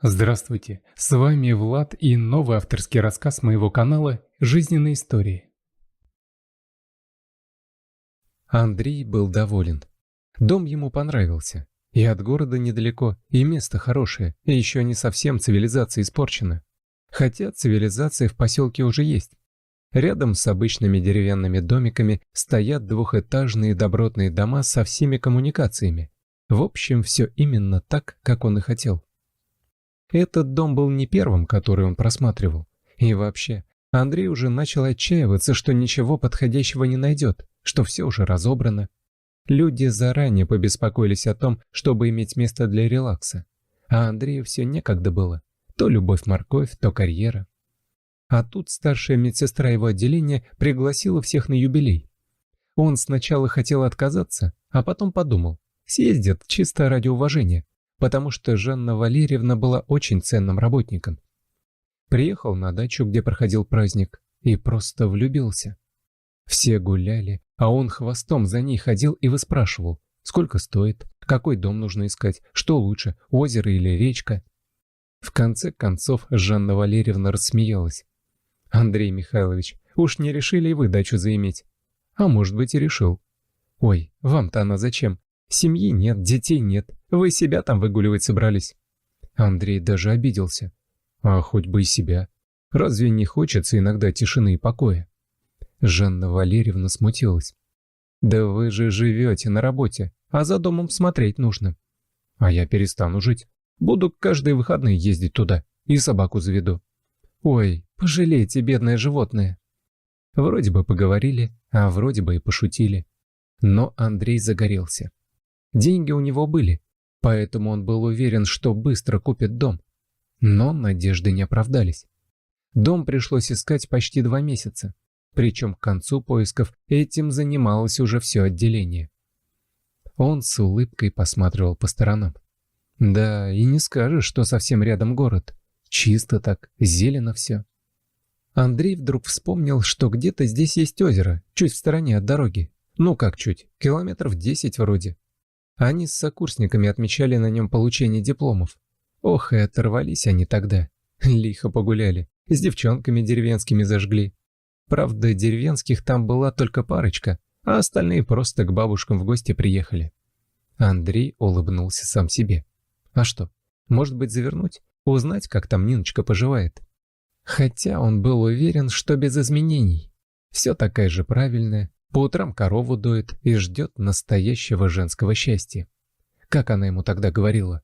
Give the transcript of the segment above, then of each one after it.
Здравствуйте, с вами Влад и новый авторский рассказ моего канала «Жизненные истории». Андрей был доволен. Дом ему понравился. И от города недалеко, и место хорошее, и еще не совсем цивилизация испорчена. Хотя цивилизация в поселке уже есть. Рядом с обычными деревянными домиками стоят двухэтажные добротные дома со всеми коммуникациями. В общем, все именно так, как он и хотел. Этот дом был не первым, который он просматривал. И вообще, Андрей уже начал отчаиваться, что ничего подходящего не найдет, что все уже разобрано. Люди заранее побеспокоились о том, чтобы иметь место для релакса. А Андрею все некогда было. То любовь-морковь, то карьера. А тут старшая медсестра его отделения пригласила всех на юбилей. Он сначала хотел отказаться, а потом подумал, съездит чисто ради уважения, потому что Жанна Валерьевна была очень ценным работником. Приехал на дачу, где проходил праздник, и просто влюбился. Все гуляли, а он хвостом за ней ходил и выспрашивал, сколько стоит, какой дом нужно искать, что лучше, озеро или речка. В конце концов Жанна Валерьевна рассмеялась. «Андрей Михайлович, уж не решили и вы дачу заиметь?» «А может быть и решил». «Ой, вам-то она зачем? Семьи нет, детей нет, вы себя там выгуливать собрались». Андрей даже обиделся. А хоть бы и себя. Разве не хочется иногда тишины и покоя? Жанна Валерьевна смутилась. «Да вы же живете на работе, а за домом смотреть нужно». «А я перестану жить. Буду каждые выходные ездить туда и собаку заведу». «Ой, пожалейте, бедное животное». Вроде бы поговорили, а вроде бы и пошутили. Но Андрей загорелся. Деньги у него были, поэтому он был уверен, что быстро купит дом. Но надежды не оправдались. Дом пришлось искать почти 2 месяца. Причем к концу поисков этим занималось уже все отделение. Он с улыбкой посматривал по сторонам. Да, и не скажешь, что совсем рядом город. Чисто так, зелено все. Андрей вдруг вспомнил, что где-то здесь есть озеро, чуть в стороне от дороги. Ну как чуть, километров 10 вроде. Они с сокурсниками отмечали на нем получение дипломов. Ох, и оторвались они тогда. Лихо погуляли, с девчонками деревенскими зажгли. Правда, деревенских там была только парочка, а остальные просто к бабушкам в гости приехали. Андрей улыбнулся сам себе. А что, может быть завернуть? Узнать, как там Ниночка поживает? Хотя он был уверен, что без изменений. Все такая же правильная, по утрам корову доит и ждет настоящего женского счастья. Как она ему тогда говорила?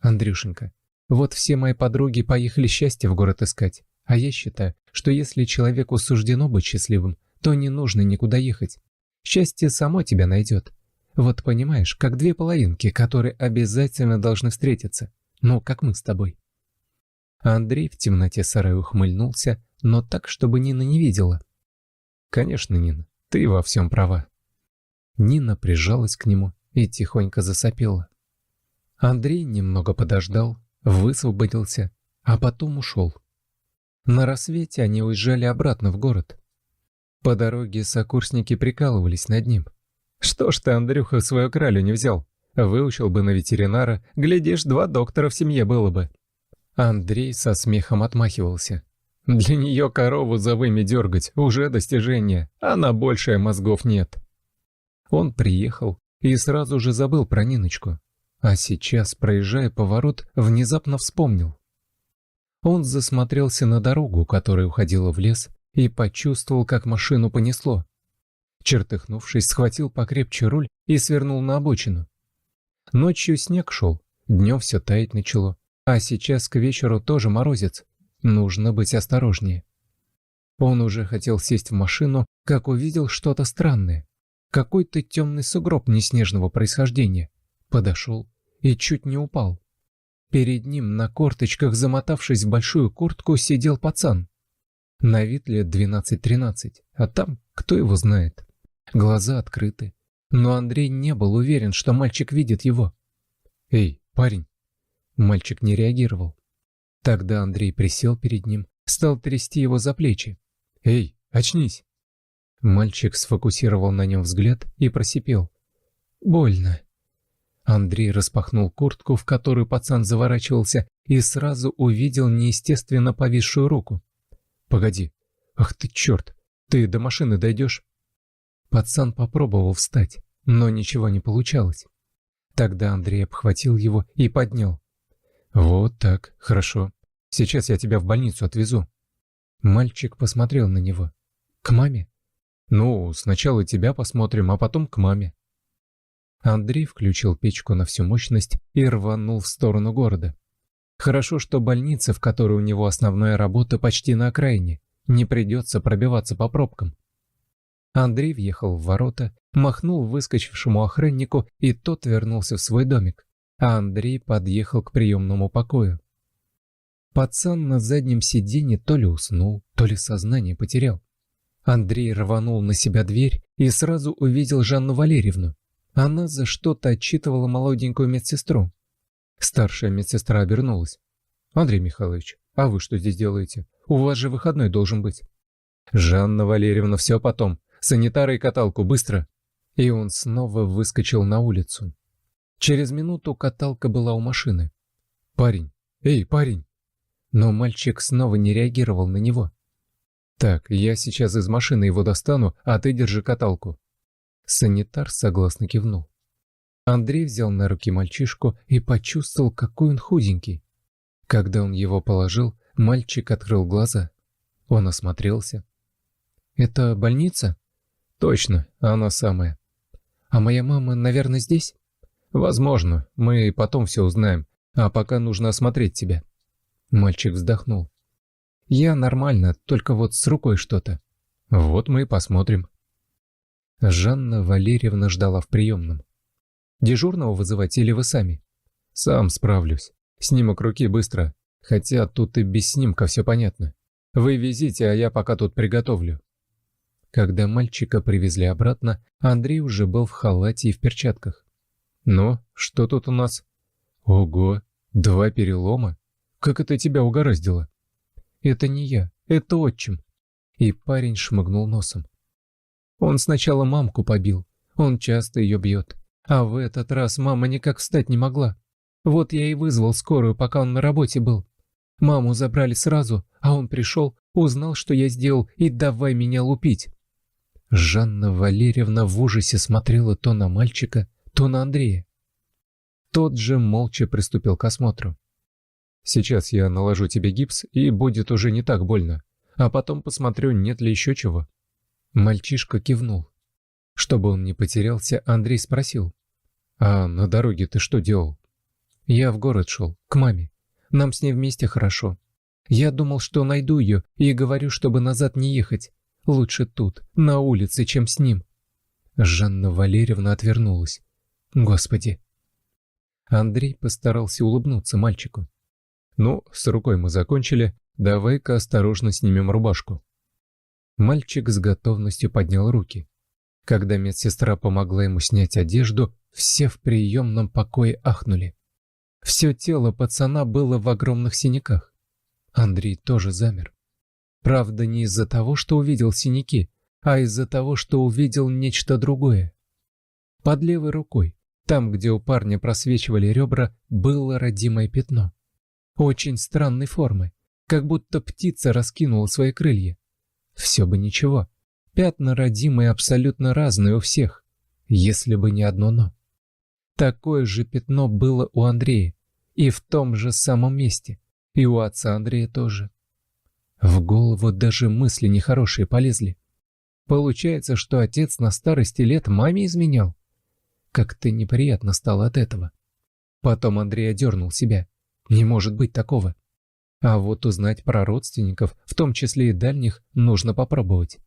«Андрюшенька, вот все мои подруги поехали счастье в город искать, а я считаю, что если человеку суждено быть счастливым, то не нужно никуда ехать. Счастье само тебя найдет. Вот понимаешь, как 2 половинки, которые обязательно должны встретиться. Ну, как мы с тобой». Андрей в темноте сарая ухмыльнулся, но так, чтобы Нина не видела. «Конечно, Нина, ты во всем права». Нина прижалась к нему и тихонько засопела. Андрей немного подождал, высвободился, а потом ушел. На рассвете они уезжали обратно в город. По дороге сокурсники прикалывались над ним. «Что ж ты, Андрюха, свою кралю не взял? Выучил бы на ветеринара, глядишь, 2 доктора в семье было бы». Андрей со смехом отмахивался. «Для нее корову за вымя дергать уже достижение, а на большее мозгов нет». Он приехал и сразу же забыл про Ниночку. А сейчас, проезжая поворот, внезапно вспомнил. Он засмотрелся на дорогу, которая уходила в лес, и почувствовал, как машину понесло. Чертыхнувшись, схватил покрепче руль и свернул на обочину. Ночью снег шел, днем все таять начало, а сейчас к вечеру тоже морозец. Нужно быть осторожнее. Он уже хотел сесть в машину, как увидел что-то странное. Какой-то темный сугроб неснежного происхождения. Подошел и чуть не упал. Перед ним на корточках, замотавшись в большую куртку, сидел пацан. На вид лет 12-13, а там кто его знает. Глаза открыты, но Андрей не был уверен, что мальчик видит его. «Эй, парень!» Мальчик не реагировал. Тогда Андрей присел перед ним, стал трясти его за плечи. «Эй, очнись!» Мальчик сфокусировал на нем взгляд и просипел. «Больно». Андрей распахнул куртку, в которую пацан заворачивался, и сразу увидел неестественно повисшую руку. «Погоди! Ах ты черт! Ты до машины дойдешь?» Пацан попробовал встать, но ничего не получалось. Тогда Андрей обхватил его и поднял. «Вот так, хорошо. Сейчас я тебя в больницу отвезу». Мальчик посмотрел на него. «К маме?» «Ну, сначала тебя посмотрим, а потом к маме». Андрей включил печку на всю мощность и рванул в сторону города. Хорошо, что больница, в которой у него основная работа, почти на окраине. Не придется пробиваться по пробкам. Андрей въехал в ворота, махнул выскочившему охраннику, и тот вернулся в свой домик, а Андрей подъехал к приемному покою. Пацан на заднем сиденье то ли уснул, то ли сознание потерял. Андрей рванул на себя дверь и сразу увидел Жанну Валерьевну. Она за что-то отчитывала молоденькую медсестру. Старшая медсестра обернулась. «Андрей Михайлович, а вы что здесь делаете? У вас же выходной должен быть». «Жанна Валерьевна, все потом. Санитары и каталку, быстро!» И он снова выскочил на улицу. Через минуту каталка была у машины. «Парень! Эй, парень!» Но мальчик снова не реагировал на него. «Так, я сейчас из машины его достану, а ты держи каталку». Санитар согласно кивнул. Андрей взял на руки мальчишку и почувствовал, какой он худенький. Когда он его положил, мальчик открыл глаза. Он осмотрелся. «Это больница?» «Точно, она самая». «А моя мама, наверное, здесь?» «Возможно, мы потом все узнаем, а пока нужно осмотреть тебя». Мальчик вздохнул. «Я нормально, только вот с рукой что-то». «Вот мы и посмотрим». Жанна Валерьевна ждала в приемном. «Дежурного вызывать или вы сами?» «Сам справлюсь. Снимок руки быстро. Хотя тут и без снимка все понятно. Вы везите, а я пока тут приготовлю». Когда мальчика привезли обратно, Андрей уже был в халате и в перчатках. «Ну, что тут у нас?» «Ого, 2 перелома? Как это тебя угораздило?» «Это не я, это отчим». И парень шмыгнул носом. «Он сначала мамку побил, он часто ее бьет, а в этот раз мама никак встать не могла. Вот я и вызвал скорую, пока он на работе был. Маму забрали сразу, а он пришел, узнал, что я сделал, и давай меня лупить». Жанна Валерьевна в ужасе смотрела то на мальчика, то на Андрея. Тот же молча приступил к осмотру. «Сейчас я наложу тебе гипс, и будет уже не так больно, а потом посмотрю, нет ли еще чего». Мальчишка кивнул. Чтобы он не потерялся, Андрей спросил. «А на дороге ты что делал?» «Я в город шел, к маме. Нам с ней вместе хорошо. Я думал, что найду ее, и говорю, чтобы назад не ехать. Лучше тут, на улице, чем с ним». Жанна Валерьевна отвернулась. «Господи!» Андрей постарался улыбнуться мальчику. «Ну, с рукой мы закончили. Давай-ка осторожно снимем рубашку». Мальчик с готовностью поднял руки. Когда медсестра помогла ему снять одежду, все в приемном покое ахнули. Все тело пацана было в огромных синяках. Андрей тоже замер. Правда, не из-за того, что увидел синяки, а из-за того, что увидел нечто другое. Под левой рукой, там, где у парня просвечивали ребра, было родимое пятно. Очень странной формы, как будто птица раскинула свои крылья. Все бы ничего. Пятна родимые абсолютно разные у всех, если бы не одно «но». Такое же пятно было у Андрея, и в том же самом месте, и у отца Андрея тоже. В голову даже мысли нехорошие полезли. Получается, что отец на старости лет маме изменял. Как-то неприятно стало от этого. Потом Андрей одернул себя. Не может быть такого. А вот узнать про родственников, в том числе и дальних, нужно попробовать.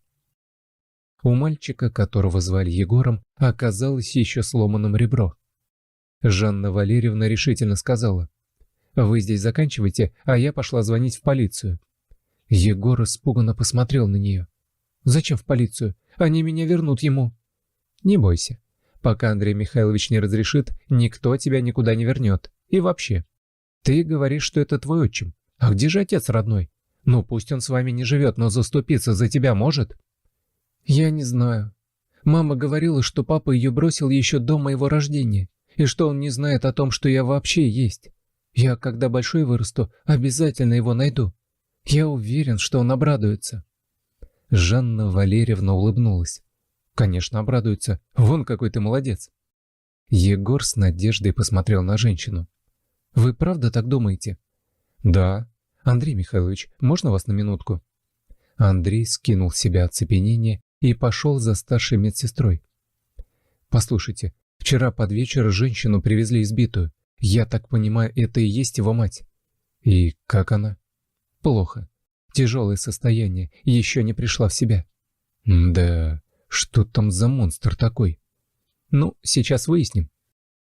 У мальчика, которого звали Егором, оказалось еще сломанным ребро. Жанна Валерьевна решительно сказала: «Вы здесь заканчивайте, а я пошла звонить в полицию». Егор испуганно посмотрел на нее. «Зачем в полицию? Они меня вернут ему». «Не бойся. Пока Андрей Михайлович не разрешит, никто тебя никуда не вернет. И вообще, ты говоришь, что это твой отчим. А где же отец родной? Ну, пусть он с вами не живет, но заступиться за тебя может?» «Я не знаю. Мама говорила, что папа ее бросил еще до моего рождения. и что он не знает о том, что я вообще есть. Я, когда большой вырасту, обязательно его найду. Я уверен, что он обрадуется». Жанна Валерьевна улыбнулась. «Конечно, обрадуется. Вон какой ты молодец». Егор с надеждой посмотрел на женщину. «Вы правда так думаете?» «Да. Андрей Михайлович, можно вас на минутку?» Андрей скинул с себя оцепенение и пошел за старшей медсестрой. «Послушайте, вчера под вечер женщину привезли избитую. Я так понимаю, это и есть его мать». «И как она?» «Плохо. Тяжелое состояние, еще не пришла в себя». «Да, что там за монстр такой?» «Ну, сейчас выясним.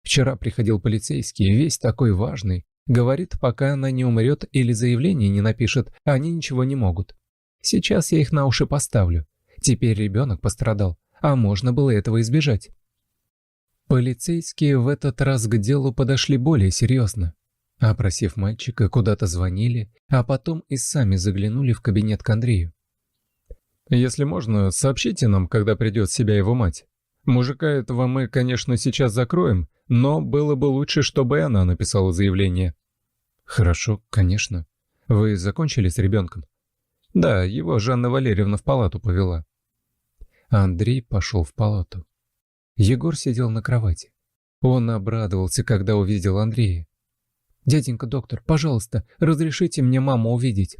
Вчера приходил полицейский, весь такой важный. Говорит, пока она не умрет или заявление не напишет, они ничего не могут. Сейчас я их на уши поставлю. Теперь ребенок пострадал, а можно было этого избежать». Полицейские в этот раз к делу подошли более серьезно. Опросив мальчика, куда-то звонили, а потом и сами заглянули в кабинет к Андрею. «Если можно, сообщите нам, когда придет в себя его мать. Мужика этого мы, конечно, сейчас закроем, но было бы лучше, чтобы и она написала заявление». «Хорошо, конечно. Вы закончили с ребенком?» «Да, его Жанна Валерьевна в палату повела». Андрей пошел в палату. Егор сидел на кровати. Он обрадовался, когда увидел Андрея. «Дяденька доктор, пожалуйста, разрешите мне маму увидеть».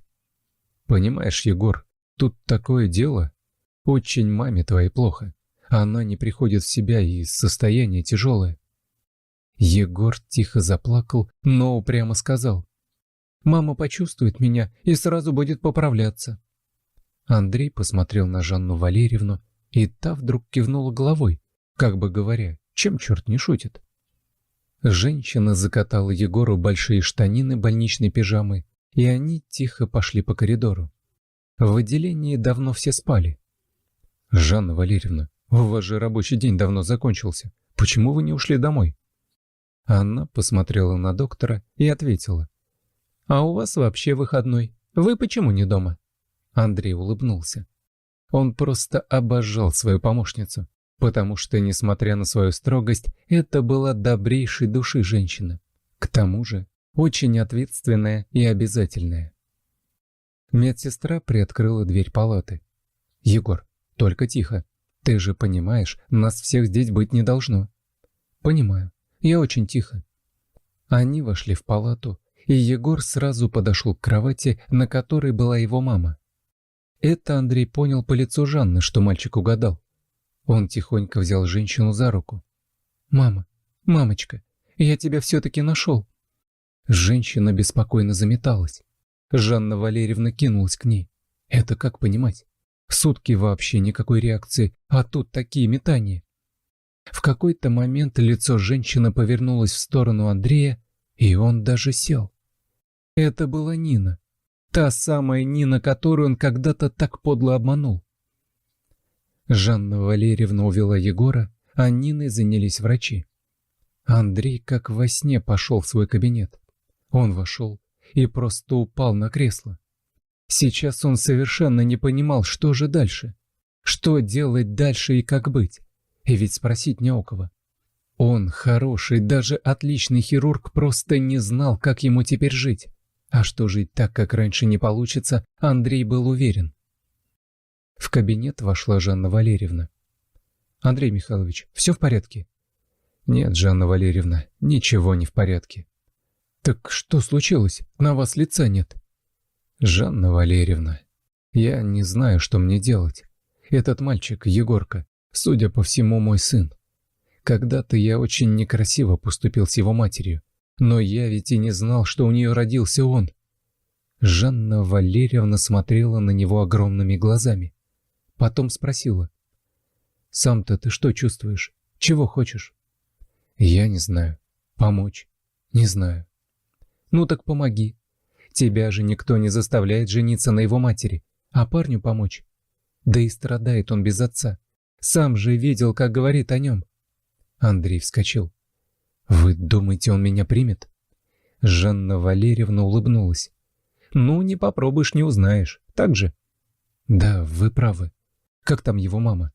«Понимаешь, Егор, тут такое дело. Очень маме твоей плохо. Она не приходит в себя, и состояние тяжелое». Егор тихо заплакал, но упрямо сказал: «Мама почувствует меня и сразу будет поправляться». Андрей посмотрел на Жанну Валерьевну, и та вдруг кивнула головой, как бы говоря, чем черт не шутит. Женщина закатала Егору большие штанины больничной пижамы, и они тихо пошли по коридору. В отделении давно все спали. «Жанна Валерьевна, у вас же рабочий день давно закончился. Почему вы не ушли домой?» Она посмотрела на доктора и ответила: «А у вас вообще выходной. Вы почему не дома?» Андрей улыбнулся. Он просто обожал свою помощницу, потому что, несмотря на свою строгость, это была добрейшей души женщина. К тому же, очень ответственная и обязательная. Медсестра приоткрыла дверь палаты. «Егор, только тихо. Ты же понимаешь, нас всех здесь быть не должно». «Понимаю. Я очень тихо». Они вошли в палату, и Егор сразу подошел к кровати, на которой была его мама. Это Андрей понял по лицу Жанны, что мальчик угадал. Он тихонько взял женщину за руку. «Мама, мамочка, я тебя все-таки нашел». Женщина беспокойно заметалась. Жанна Валерьевна кинулась к ней. Это как понимать? Сутки вообще никакой реакции, а тут такие метания. В какой-то момент лицо женщины повернулось в сторону Андрея, и он даже сел. Это была Нина. Та самая Нина, которую он когда-то так подло обманул. Жанна Валерьевна увела Егора, а Ниной занялись врачи. Андрей как во сне пошел в свой кабинет. Он вошел и просто упал на кресло. Сейчас он совершенно не понимал, что же дальше. Что делать дальше и как быть. И ведь спросить не у кого. Он, хороший, даже отличный хирург, просто не знал, как ему теперь жить. А что жить так, как раньше, не получится, Андрей был уверен. В кабинет вошла Жанна Валерьевна. «Андрей Михайлович, все в порядке?» «Нет, Жанна Валерьевна, ничего не в порядке». «Так что случилось? На вас лица нет». «Жанна Валерьевна, я не знаю, что мне делать. Этот мальчик, Егорка, судя по всему, мой сын. Когда-то я очень некрасиво поступил с его матерью, но я ведь и не знал, что у нее родился он». Жанна Валерьевна смотрела на него огромными глазами. Потом спросила: «Сам-то ты что чувствуешь? Чего хочешь?» «Я не знаю. Помочь? Не знаю». «Ну так помоги. Тебя же никто не заставляет жениться на его матери, а парню помочь. Да и страдает он без отца. Сам же видел, как говорит о нем». Андрей вскочил. «Вы думаете, он меня примет?» Жанна Валерьевна улыбнулась. «Ну, не попробуешь, не узнаешь. Так же?» «Да, вы правы. Как там его мама?»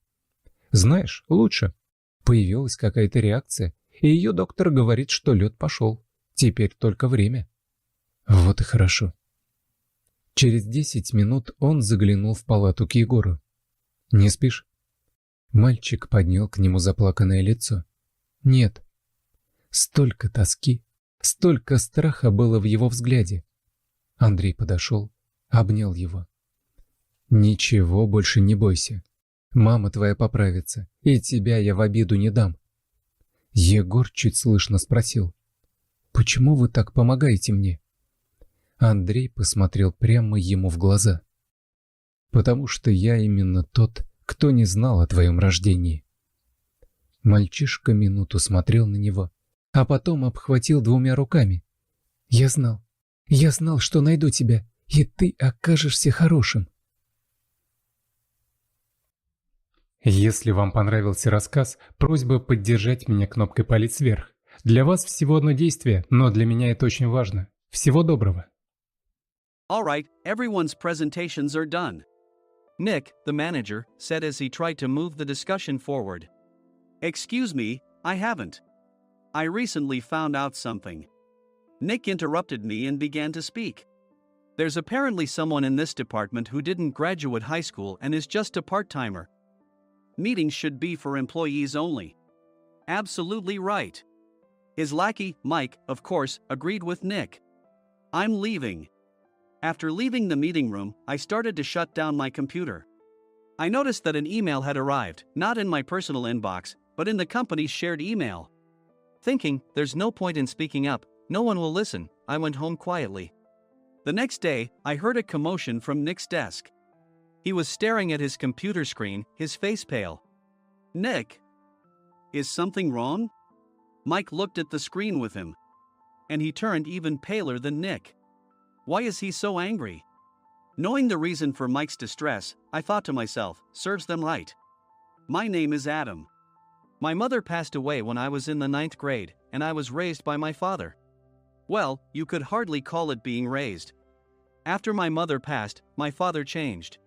«Знаешь, лучше. Появилась какая-то реакция, и ее доктор говорит, что лед пошел. Теперь только время. Вот и хорошо. Через 10 минут он заглянул в палату к Егору. «Не спишь?» Мальчик поднял к нему заплаканное лицо. «Нет». Столько тоски, столько страха было в его взгляде. Андрей подошел, обнял его. «Ничего больше не бойся. Мама твоя поправится, и тебя я в обиду не дам». Егор чуть слышно спросил: «Почему вы так помогаете мне?» Андрей посмотрел прямо ему в глаза. «Потому что я именно тот, кто не знал о твоем рождении». Мальчишка минуту смотрел на него, а потом обхватил двумя руками. Я знал, что найду тебя, и ты окажешься хорошим». Если вам понравился рассказ, просьба поддержать меня кнопкой «Палец вверх». Для вас всего одно действие, но для меня это очень важно. Всего доброго. All right, everyone's presentations are done. Nick, the manager, said as he tried to move the discussion forward. Excuse me, I haven't. I recently found out something. Nick interrupted me and began to speak. There's apparently someone in this department who didn't graduate high school and is just a part-timer. Meetings should be for employees only. Absolutely right. His lackey, Mike, of course, agreed with Nick. I'm leaving. After leaving the meeting room, I started to shut down my computer. I noticed that an email had arrived, not in my personal inbox, but in the company's shared email. Thinking, there's no point in speaking up, no one will listen, I went home quietly. The next day, I heard a commotion from Nick's desk. He was staring at his computer screen, his face pale. Nick? Is something wrong? Mike looked at the screen with him. And he turned even paler than Nick. Why is he so angry? Knowing the reason for Mike's distress, I thought to myself, serves them right. My name is Adam. My mother passed away when I was in the 9th grade, and I was raised by my father. Well, you could hardly call it being raised. After my mother passed, my father changed.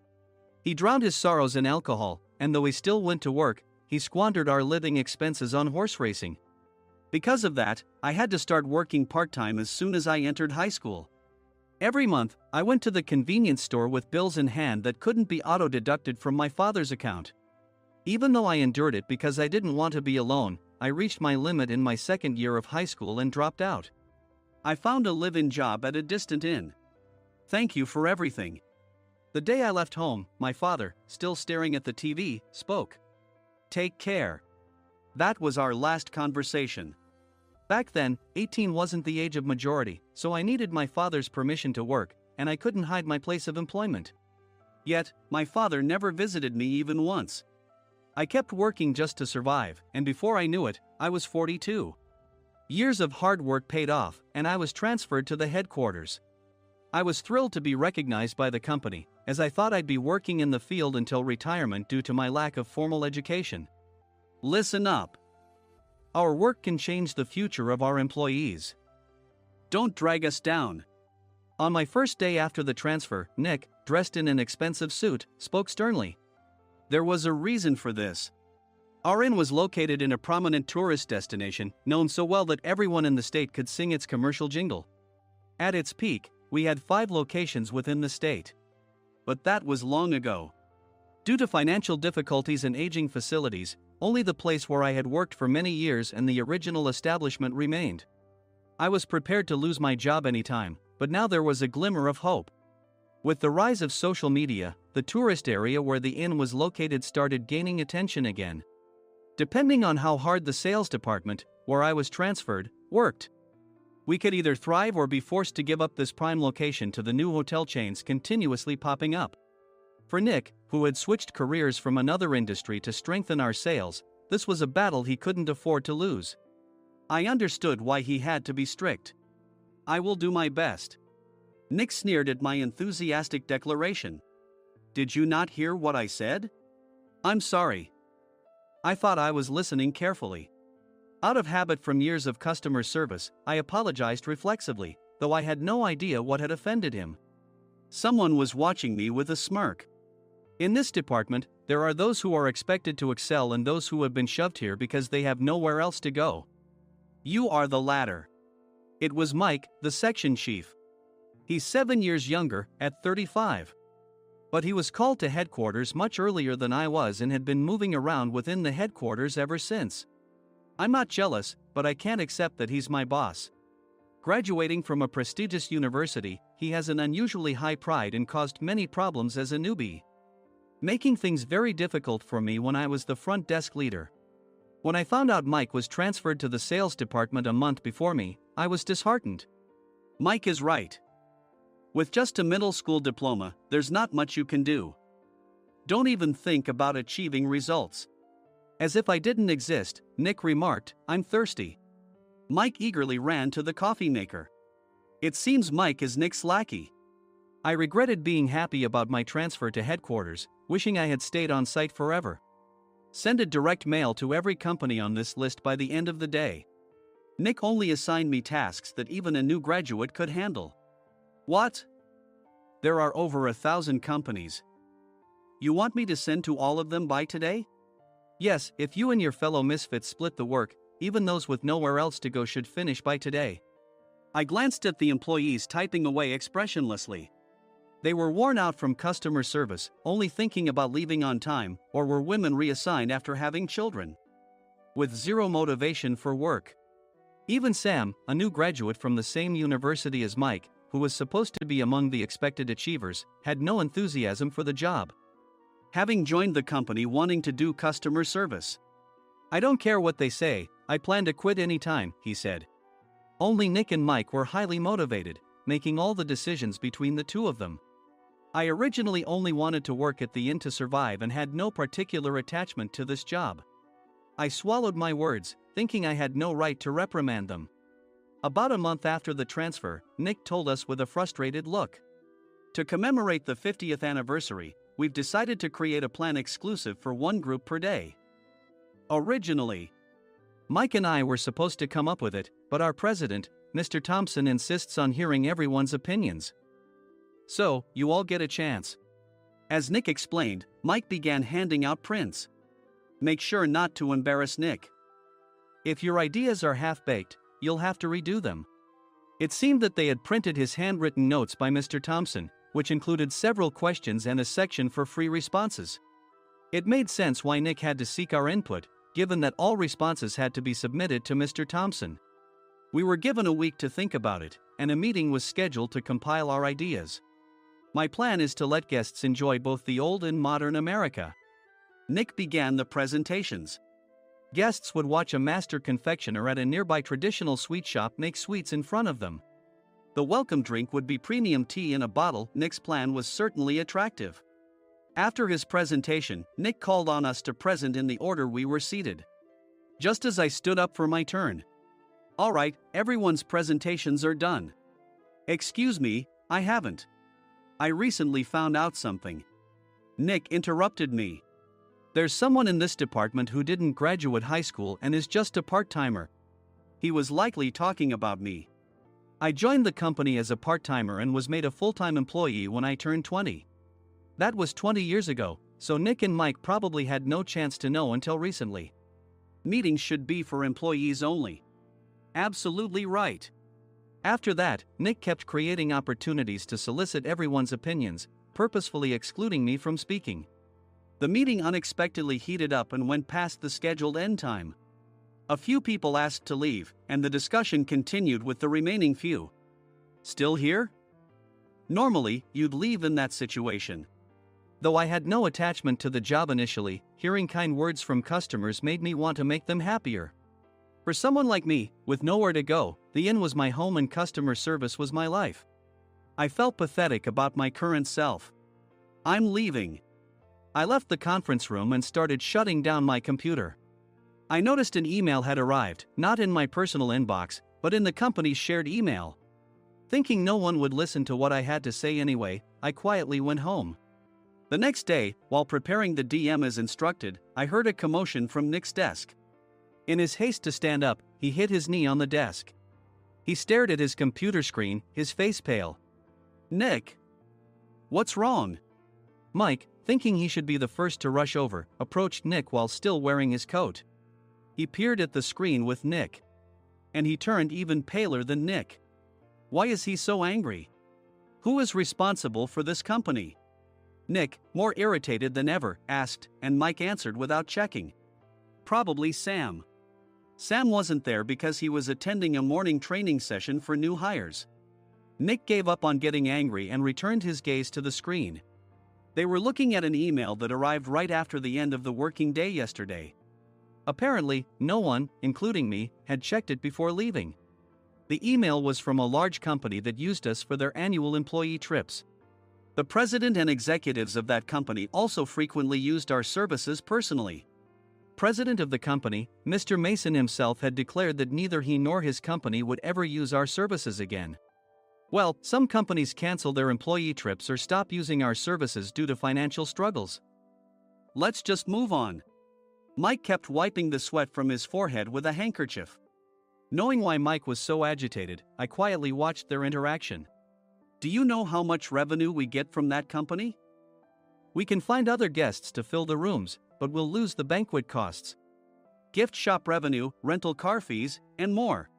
He drowned his sorrows in alcohol, and though he still went to work, he squandered our living expenses on horse racing. Because of that, I had to start working part-time as soon as I entered high school. Every month, I went to the convenience store with bills in hand that couldn't be auto-deducted from my father's account. Even though I endured it because I didn't want to be alone, I reached my limit in my second year of high school and dropped out. I found a live-in job at a distant inn. Thank you for everything. The day I left home, my father, still staring at the TV, spoke. Take care. That was our last conversation. Back then, 18 wasn't the age of majority, so I needed my father's permission to work, and I couldn't hide my place of employment. Yet, my father never visited me even once. I kept working just to survive, and before I knew it, I was 42. Years of hard work paid off, and I was transferred to the headquarters. I was thrilled to be recognized by the company, as I thought I'd be working in the field until retirement due to my lack of formal education. Listen up. Our work can change the future of our employees. Don't drag us down. On my first day after the transfer, Nick, dressed in an expensive suit, spoke sternly. There was a reason for this. Our inn was located in a prominent tourist destination, known so well that everyone in the state could sing its commercial jingle. At its peak, we had 5 locations within the state. But that was long ago. Due to financial difficulties and aging facilities, only the place where I had worked for many years and the original establishment remained. I was prepared to lose my job anytime, but now there was a glimmer of hope. With the rise of social media, the tourist area where the inn was located started gaining attention again. Depending on how hard the sales department, where I was transferred, worked, we could either thrive or be forced to give up this prime location to the new hotel chains continuously popping up. For Nick, who had switched careers from another industry to strengthen our sales, this was a battle he couldn't afford to lose. I understood why he had to be strict. I will do my best. Nick sneered at my enthusiastic declaration. Did you not hear what I said? I'm sorry. I thought I was listening carefully. Out of habit from years of customer service, I apologized reflexively, though I had no idea what had offended him. Someone was watching me with a smirk. In this department, there are those who are expected to excel and those who have been shoved here because they have nowhere else to go. You are the latter. It was Mike, the section chief. He's 7 years younger, at 35. But he was called to headquarters much earlier than I was and had been moving around within the headquarters ever since. I'm not jealous, but I can't accept that he's my boss. Graduating from a prestigious university, he has an unusually high pride and caused many problems as a newbie, making things very difficult for me when I was the front desk leader. When I found out Mike was transferred to the sales department a month before me, I was disheartened. Mike is right. With just a middle school diploma, there's not much you can do. Don't even think about achieving results. As if I didn't exist, Nick remarked, I'm thirsty. Mike eagerly ran to the coffee maker. It seems Mike is Nick's lackey. I regretted being happy about my transfer to headquarters, wishing I had stayed on site forever. Send a direct mail to every company on this list by the end of the day. Nick only assigned me tasks that even a new graduate could handle. What? There are over 1,000 companies. You want me to send to all of them by today? Yes, if you and your fellow misfits split the work, even those with nowhere else to go should finish by today. I glanced at the employees typing away expressionlessly. They were worn out from customer service, only thinking about leaving on time, or were women reassigned after having children, with zero motivation for work. Even Sam, a new graduate from the same university as Mike, who was supposed to be among the expected achievers, had no enthusiasm for the job, having joined the company wanting to do customer service. I don't care what they say, I plan to quit anytime, he said. Only Nick and Mike were highly motivated, making all the decisions between the two of them. I originally only wanted to work at the inn to survive and had no particular attachment to this job. I swallowed my words, thinking I had no right to reprimand them. About a month after the transfer, Nick told us with a frustrated look. To commemorate the 50th anniversary, we've decided to create a plan exclusive for one group per day. Originally, Mike and I were supposed to come up with it, but our president, Mr. Thompson, insists on hearing everyone's opinions. So, you all get a chance. As Nick explained, Mike began handing out prints. Make sure not to embarrass Nick. If your ideas are half-baked, you'll have to redo them. It seemed that they had printed his handwritten notes by Mr. Thompson, which included several questions and a section for free responses. It made sense why Nick had to seek our input, given that all responses had to be submitted to Mr. Thompson. We were given a week to think about it, and a meeting was scheduled to compile our ideas. My plan is to let guests enjoy both the old and modern America. Nick began the presentations. Guests would watch a master confectioner at a nearby traditional sweet shop make sweets in front of them. The welcome drink would be premium tea in a bottle. Nick's plan was certainly attractive. After his presentation, Nick called on us to present in the order we were seated. Just as I stood up for my turn. All right, everyone's presentations are done. Excuse me, I haven't. I recently found out something. Nick interrupted me. There's someone in this department who didn't graduate high school and is just a part-timer. He was likely talking about me. I joined the company as a part-timer and was made a full-time employee when I turned 20. That was 20 years ago, so Nick and Mike probably had no chance to know until recently. Meetings should be for employees only. Absolutely right. After that, Nick kept creating opportunities to solicit everyone's opinions, purposefully excluding me from speaking. The meeting unexpectedly heated up and went past the scheduled end time. A few people asked to leave, and the discussion continued with the remaining few. Still here? Normally, you'd leave in that situation. Though I had no attachment to the job initially, hearing kind words from customers made me want to make them happier. For someone like me, with nowhere to go, the inn was my home and customer service was my life. I felt pathetic about my current self. I'm leaving. I left the conference room and started shutting down my computer. I noticed an email had arrived, not in my personal inbox, but in the company's shared email. Thinking no one would listen to what I had to say anyway, I quietly went home. The next day, while preparing the DM as instructed, I heard a commotion from Nick's desk. In his haste to stand up, he hit his knee on the desk. He stared at his computer screen, his face pale. Nick! What's wrong? Mike, thinking he should be the first to rush over, approached Nick while still wearing his coat. He peered at the screen with Nick. and he turned even paler than Nick. Why is he so angry? Who is responsible for this company? Nick, more irritated than ever, asked, and Mike answered without checking. Probably Sam. Sam wasn't there because he was attending a morning training session for new hires. Nick gave up on getting angry and returned his gaze to the screen. They were looking at an email that arrived right after the end of the working day yesterday. Apparently, no one, including me, had checked it before leaving. The email was from a large company that used us for their annual employee trips. The president and executives of that company also frequently used our services personally. President of the company, Mr. Mason himself, had declared that neither he nor his company would ever use our services again. Well, some companies cancel their employee trips or stop using our services due to financial struggles. Let's just move on. Mike kept wiping the sweat from his forehead with a handkerchief. Knowing why Mike was so agitated, I quietly watched their interaction. Do you know how much revenue we get from that company? We can find other guests to fill the rooms, but we'll lose the banquet costs, gift shop revenue, rental car fees, and more.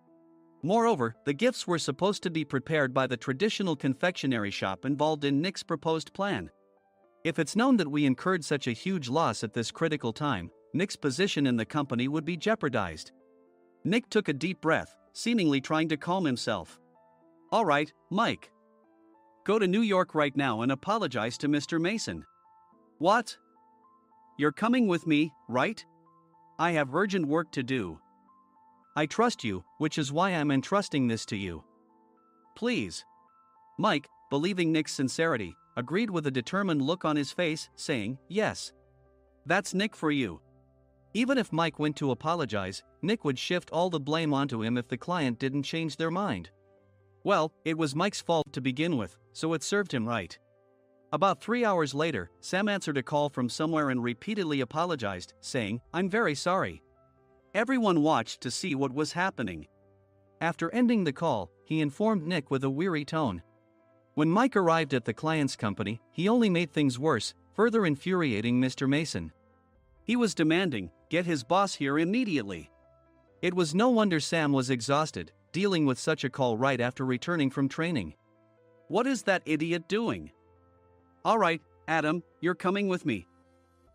Moreover, the gifts were supposed to be prepared by the traditional confectionery shop involved in Nick's proposed plan. If it's known that we incurred such a huge loss at this critical time, Nick's position in the company would be jeopardized. Nick took a deep breath, seemingly trying to calm himself. All right, Mike. Go to New York right now and apologize to Mr. Mason. What? You're coming with me, right? I have urgent work to do. I trust you, which is why I'm entrusting this to you. Please. Mike, believing Nick's sincerity, agreed with a determined look on his face, saying, yes. That's Nick for you. Even if Mike went to apologize, Nick would shift all the blame onto him if the client didn't change their mind. Well, it was Mike's fault to begin with, so it served him right. About 3 hours later, Sam answered a call from somewhere and repeatedly apologized, saying, I'm very sorry. Everyone watched to see what was happening. After ending the call, he informed Nick with a weary tone. When Mike arrived at the client's company, he only made things worse, further infuriating Mr. Mason. He was demanding, get his boss here immediately. It was no wonder Sam was exhausted, dealing with such a call right after returning from training. What is that idiot doing? All right, Adam, you're coming with me.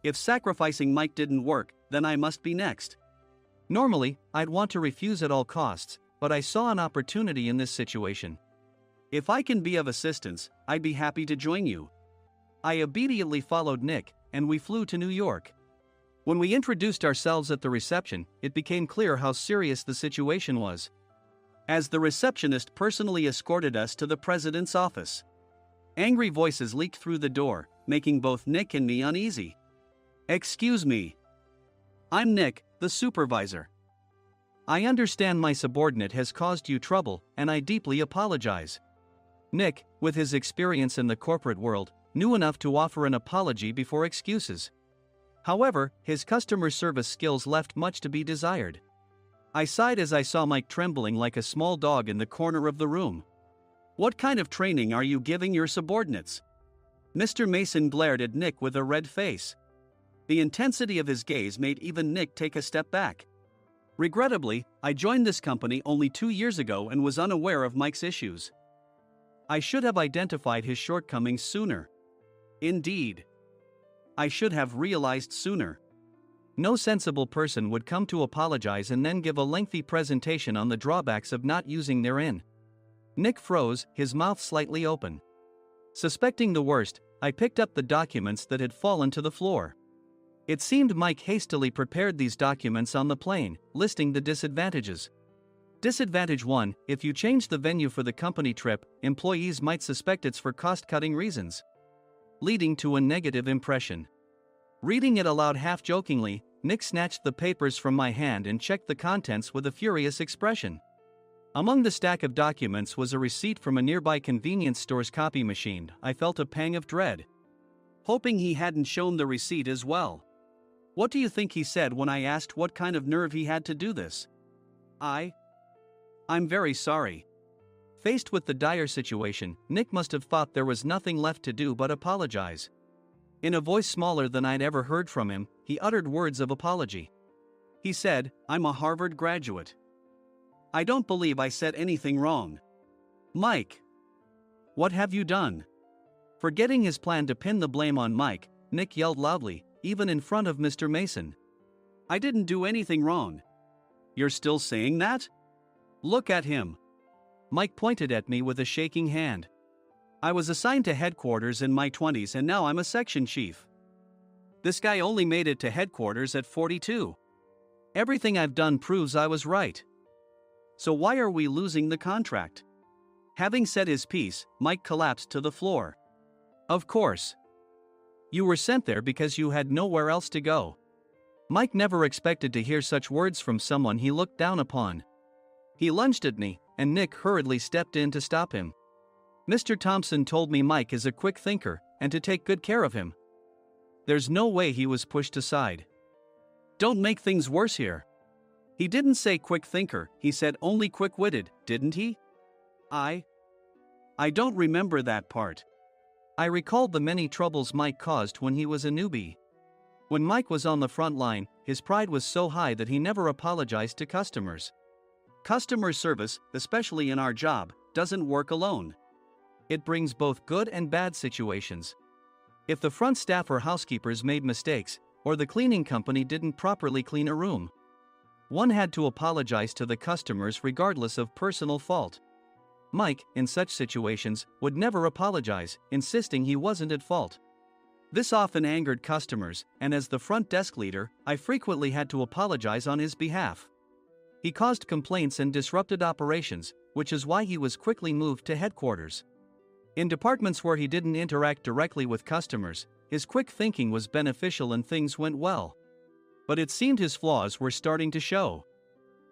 If sacrificing Mike didn't work, then I must be next. Normally, I'd want to refuse at all costs, but I saw an opportunity in this situation. If I can be of assistance, I'd be happy to join you. I obediently followed Nick, and we flew to New York. When we introduced ourselves at the reception, it became clear how serious the situation was, as the receptionist personally escorted us to the president's office. Angry voices leaked through the door, making both Nick and me uneasy. Excuse me. I'm Nick, the supervisor. I understand my subordinate has caused you trouble, and I deeply apologize. Nick, with his experience in the corporate world, knew enough to offer an apology before excuses. However, his customer service skills left much to be desired. I sighed as I saw Mike trembling like a small dog in the corner of the room. What kind of training are you giving your subordinates? Mr. Mason glared at Nick with a red face. The intensity of his gaze made even Nick take a step back. Regrettably, I joined this company only 2 years ago and was unaware of Mike's issues. I should have identified his shortcomings sooner. Indeed. I should have realized sooner. No sensible person would come to apologize and then give a lengthy presentation on the drawbacks of not using their in. Nick froze, his mouth slightly open. Suspecting the worst, I picked up the documents that had fallen to the floor. It seemed Mike hastily prepared these documents on the plane, listing the disadvantages. Disadvantage 1: if you change the venue for the company trip, employees might suspect it's for cost-cutting reasons, leading to a negative impression. Reading it aloud half-jokingly, Nick snatched the papers from my hand and checked the contents with a furious expression. Among the stack of documents was a receipt from a nearby convenience store's copy machine. I felt a pang of dread, hoping he hadn't shown the receipt as well. What do you think he said when I asked what kind of nerve he had to do this? I'm very sorry. Faced with the dire situation, Nick must have thought there was nothing left to do but apologize. In a voice smaller than I'd ever heard from him, he uttered words of apology. He said, I'm a Harvard graduate. I don't believe I said anything wrong. Mike! What have you done? Forgetting his plan to pin the blame on Mike, Nick yelled loudly, even in front of Mr. Mason. I didn't do anything wrong. You're still saying that? Look at him. Mike pointed at me with a shaking hand. I was assigned to headquarters in my 20s and now I'm a section chief. This guy only made it to headquarters at 42. Everything I've done proves I was right. So why are we losing the contract? Having said his piece, Mike collapsed to the floor. Of course. You were sent there because you had nowhere else to go. Mike never expected to hear such words from someone he looked down upon. He lunged at me, and Nick hurriedly stepped in to stop him. Mr. Thompson told me Mike is a quick thinker, and to take good care of him. There's no way he was pushed aside. Don't make things worse here. He didn't say quick thinker, he said only quick-witted, didn't he? I don't remember that part. I recalled the many troubles Mike caused when he was a newbie. When Mike was on the front line, his pride was so high that he never apologized to customers. Customer service, especially in our job, doesn't work alone. It brings both good and bad situations. If the front staff or housekeepers made mistakes, or the cleaning company didn't properly clean a room, one had to apologize to the customers regardless of personal fault. Mike, in such situations, would never apologize, insisting he wasn't at fault. This often angered customers, and as the front desk leader, I frequently had to apologize on his behalf. He caused complaints and disrupted operations, which is why he was quickly moved to headquarters. In departments where he didn't interact directly with customers, his quick thinking was beneficial and things went well. But it seemed his flaws were starting to show.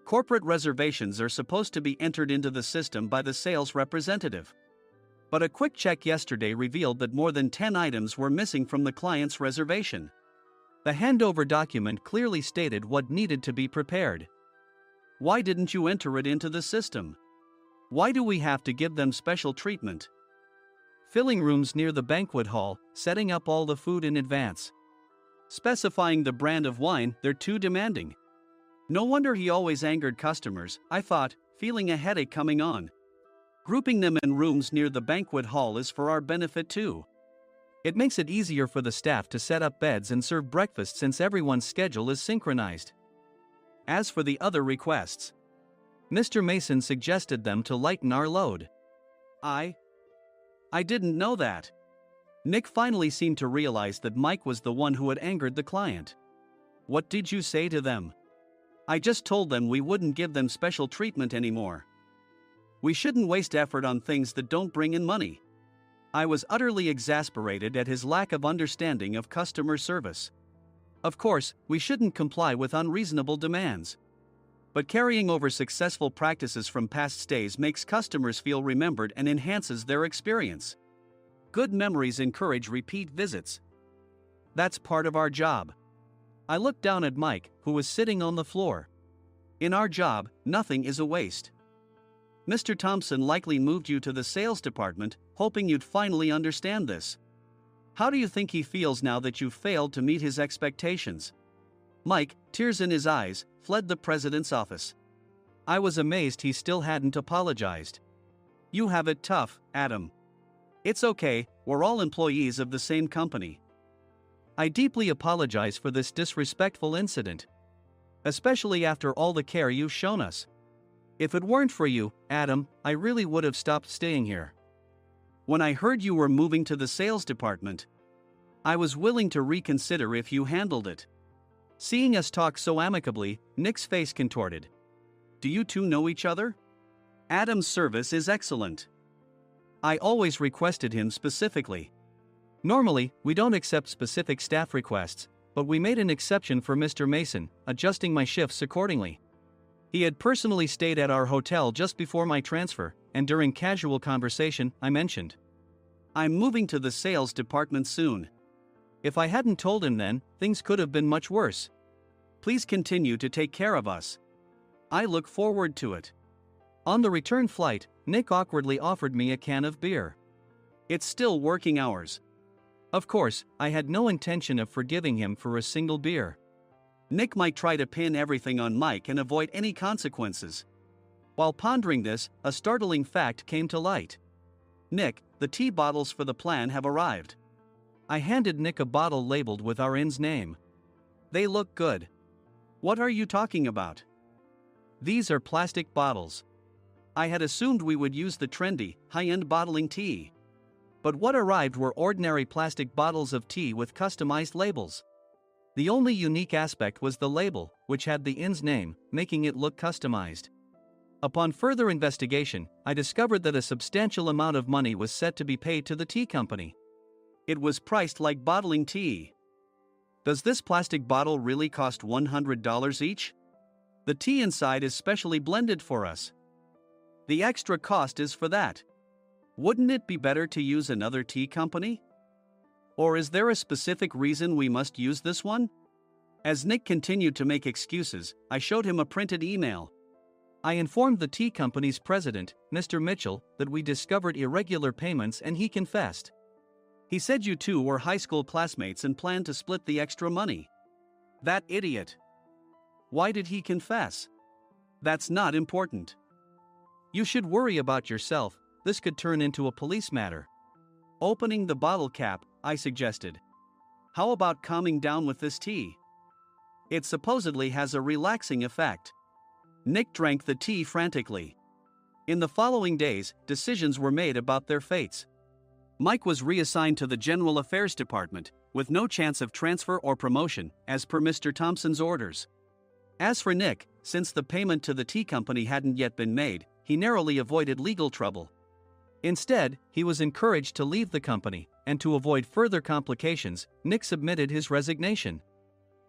Corporate reservations are supposed to be entered into the system by the sales representative. But a quick check yesterday revealed that more than 10 items were missing from the client's reservation. The handover document clearly stated what needed to be prepared. Why didn't you enter it into the system? Why do we have to give them special treatment? Filling rooms near the banquet hall, setting up all the food in advance. Specifying the brand of wine, they're too demanding. No wonder he always angered customers, I thought, feeling a headache coming on. Grouping them in rooms near the banquet hall is for our benefit too. It makes it easier for the staff to set up beds and serve breakfast since everyone's schedule is synchronized. As for the other requests, Mr. Mason suggested them to lighten our load. I didn't know that. Nick finally seemed to realize that Mike was the one who had angered the client. What did you say to them? I just told them we wouldn't give them special treatment anymore. We shouldn't waste effort on things that don't bring in money. I was utterly exasperated at his lack of understanding of customer service. Of course, we shouldn't comply with unreasonable demands. But carrying over successful practices from past stays makes customers feel remembered and enhances their experience. Good memories encourage repeat visits. That's part of our job. I looked down at Mike, who was sitting on the floor. In our job, nothing is a waste. Mr. Thompson likely moved you to the sales department, hoping you'd finally understand this. How do you think he feels now that you failed to meet his expectations? Mike, tears in his eyes, fled the president's office. I was amazed he still hadn't apologized. You have it tough, Adam. It's okay, we're all employees of the same company. I deeply apologize for this disrespectful incident. Especially after all the care you've shown us. If it weren't for you, Adam, I really would have stopped staying here. When I heard you were moving to the sales department, I was willing to reconsider if you handled it. Seeing us talk so amicably, Nick's face contorted. Do you two know each other? Adam's service is excellent. I always requested him specifically. Normally, we don't accept specific staff requests, but we made an exception for Mr. Mason, adjusting my shifts accordingly. He had personally stayed at our hotel just before my transfer, and during casual conversation, I mentioned, I'm moving to the sales department soon. If I hadn't told him then, things could have been much worse. Please continue to take care of us. I look forward to it. On the return flight, Nick awkwardly offered me a can of beer. It's still working hours. Of course, I had no intention of forgiving him for a single beer. Nick might try to pin everything on Mike and avoid any consequences. While pondering this, a startling fact came to light. Nick, the tea bottles for the plan have arrived. I handed Nick a bottle labeled with our inn's name. They look good. What are you talking about? These are plastic bottles. I had assumed we would use the trendy, high-end bottling tea. But what arrived were ordinary plastic bottles of tea with customized labels. The only unique aspect was the label, which had the inn's name, making it look customized. Upon further investigation, I discovered that a substantial amount of money was set to be paid to the tea company. It was priced like bottling tea. Does this plastic bottle really cost $100 each? The tea inside is specially blended for us. The extra cost is for that. Wouldn't it be better to use another tea company? Or is there a specific reason we must use this one? As Nick continued to make excuses, I showed him a printed email. I informed the tea company's president, Mr. Mitchell, that we discovered irregular payments and he confessed. He said you two were high school classmates and planned to split the extra money. That idiot. Why did he confess? That's not important. You should worry about yourself, this could turn into a police matter. Opening the bottle cap, I suggested. How about calming down with this tea? It supposedly has a relaxing effect. Nick drank the tea frantically. In the following days, decisions were made about their fates. Mike was reassigned to the General Affairs Department, with no chance of transfer or promotion, as per Mr. Thompson's orders. As for Nick, since the payment to the tea company hadn't yet been made, he narrowly avoided legal trouble. Instead, he was encouraged to leave the company, and to avoid further complications, Nick submitted his resignation.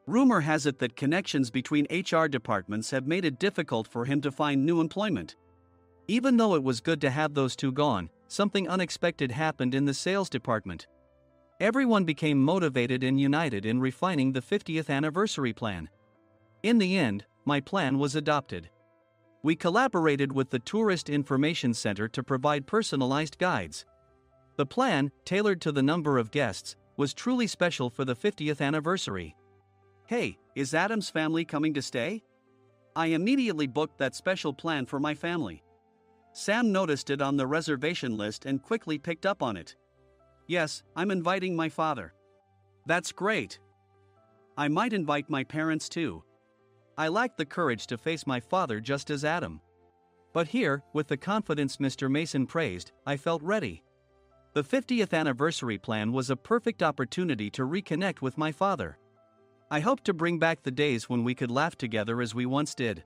Rumor has it that connections between HR departments have made it difficult for him to find new employment. Even though it was good to have those two gone, something unexpected happened in the sales department. Everyone became motivated and united in refining the 50th anniversary plan. In the end, my plan was adopted. We collaborated with the Tourist Information Center to provide personalized guides. The plan, tailored to the number of guests, was truly special for the 50th anniversary. Hey, is Adam's family coming to stay? I immediately booked that special plan for my family. Sam noticed it on the reservation list and quickly picked up on it. Yes, I'm inviting my father. That's great. I might invite my parents too. I lacked the courage to face my father just as Adam. But here, with the confidence Mr. Mason praised, I felt ready. The 50th anniversary plan was a perfect opportunity to reconnect with my father. I hoped to bring back the days when we could laugh together as we once did.